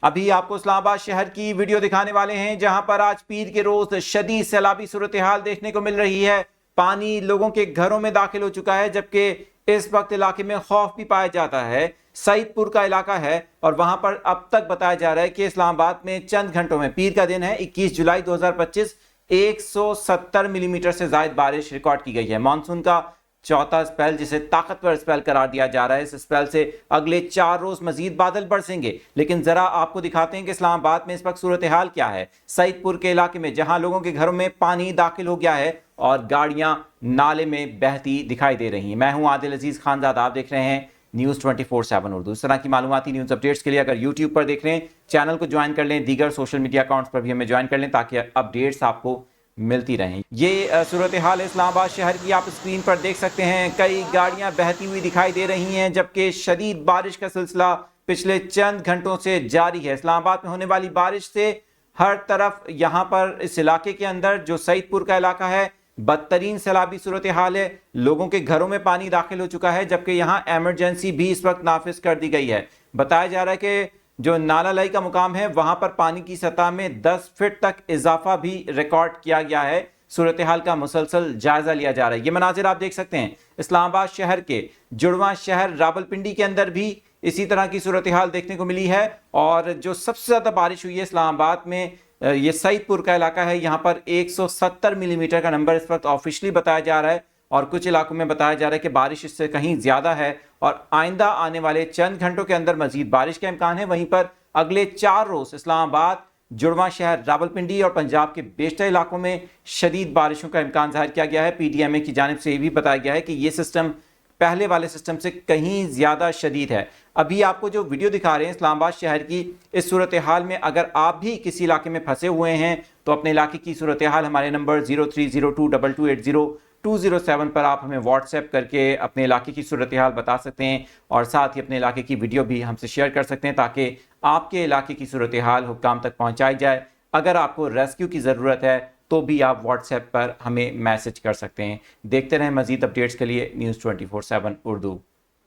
ابھی آپ کو اسلام آباد شہر کی ویڈیو دکھانے والے ہیں جہاں پر آج پیر کے روز شدید سیلابی صورتحال دیکھنے کو مل رہی ہے۔ پانی لوگوں کے گھروں میں داخل ہو چکا ہے، جبکہ اس وقت علاقے میں خوف بھی پایا جاتا ہے۔ سعید پور کا علاقہ ہے اور وہاں پر اب تک بتایا جا رہا ہے کہ اسلام آباد میں چند گھنٹوں میں، پیر کا دن ہے 21 جولائی 2025، 170 ملی میٹر سے زائد بارش ریکارڈ کی گئی ہے۔ مانسون کا چوتھا اسپیل، جسے طاقتور اسپیل قرار دیا جا رہا ہے، اس اسپیل سے اگلے 4 روز مزید بادل برسیں گے۔ لیکن ذرا آپ کو دکھاتے ہیں کہ اسلام آباد میں اس وقت صورتحال کیا ہے۔ سعید پور کے علاقے میں جہاں لوگوں کے گھروں میں پانی داخل ہو گیا ہے اور گاڑیاں نالے میں بہتی دکھائی دے رہی ہیں۔ میں ہوں عادل عزیز خانزاد، آپ دیکھ رہے ہیں نیوز 24/7 اردو۔ اس طرح کی معلوماتی نیوز اپڈیٹس کے لیے اگر یوٹیوب پر دیکھ رہے ہیں چینل کو جوائن کر لیں، دیگر سوشل میڈیا اکاؤنٹس پر بھی ہمیں جوائن کر لیں تاکہ اپڈیٹس آپ کو ملتی رہیں۔ یہ صورتحال اسلام آباد شہر کی آپ اسکرین پر دیکھ سکتے ہیں۔ کئی گاڑیاں بہتی ہوئی دکھائی دے رہی ہیں، جبکہ شدید بارش کا سلسلہ پچھلے چند گھنٹوں سے جاری ہے۔ اسلام آباد میں ہونے والی بارش سے ہر طرف یہاں پر اس علاقے کے اندر جو سعید پور کا علاقہ ہے، بدترین سیلابی صورتحال ہے۔ لوگوں کے گھروں میں پانی داخل ہو چکا ہے، جبکہ یہاں ایمرجنسی بھی اس وقت نافذ کر دی گئی ہے۔ بتایا جا رہا ہے کہ جو نالہ لائی کا مقام ہے وہاں پر پانی کی سطح میں 10 فٹ تک اضافہ بھی ریکارڈ کیا گیا ہے۔ صورتحال کا مسلسل جائزہ لیا جا رہا ہے۔ یہ مناظر آپ دیکھ سکتے ہیں اسلام آباد شہر کے جڑواں شہر راولپنڈی کے اندر بھی اسی طرح کی صورتحال دیکھنے کو ملی ہے، اور جو سب سے زیادہ بارش ہوئی ہے اسلام آباد میں، یہ سعید پور کا علاقہ ہے، یہاں پر 170 ملی میٹر کا نمبر اس وقت آفیشلی بتایا جا رہا ہے، اور کچھ علاقوں میں بتایا جا رہا ہے کہ بارش اس سے کہیں زیادہ ہے اور آئندہ آنے والے چند گھنٹوں کے اندر مزید بارش کا امکان ہے۔ وہیں پر اگلے 4 روز اسلام آباد، جڑواں شہر راولپنڈی اور پنجاب کے بیشتر علاقوں میں شدید بارشوں کا امکان ظاہر کیا گیا ہے۔ پی ڈی ایم اے کی جانب سے یہ بھی بتایا گیا ہے کہ یہ سسٹم پہلے والے سسٹم سے کہیں زیادہ شدید ہے۔ ابھی آپ کو جو ویڈیو دکھا رہے ہیں اسلام آباد شہر کی، اس صورتحال میں اگر آپ بھی کسی علاقے میں پھنسے ہوئے ہیں تو اپنے علاقے کی صورتحال ہمارے نمبر 03022280-207 پر آپ ہمیں واٹس ایپ کر کے اپنے علاقے کی صورتحال بتا سکتے ہیں، اور ساتھ ہی اپنے علاقے کی ویڈیو بھی ہم سے شیئر کر سکتے ہیں تاکہ آپ کے علاقے کی صورتحال حکام تک پہنچائی جائے۔ اگر آپ کو ریسکیو کی ضرورت ہے تو بھی آپ واٹس ایپ پر ہمیں میسج کر سکتے ہیں۔ دیکھتے رہیں مزید اپڈیٹس کے لیے نیوز 24/7 اردو۔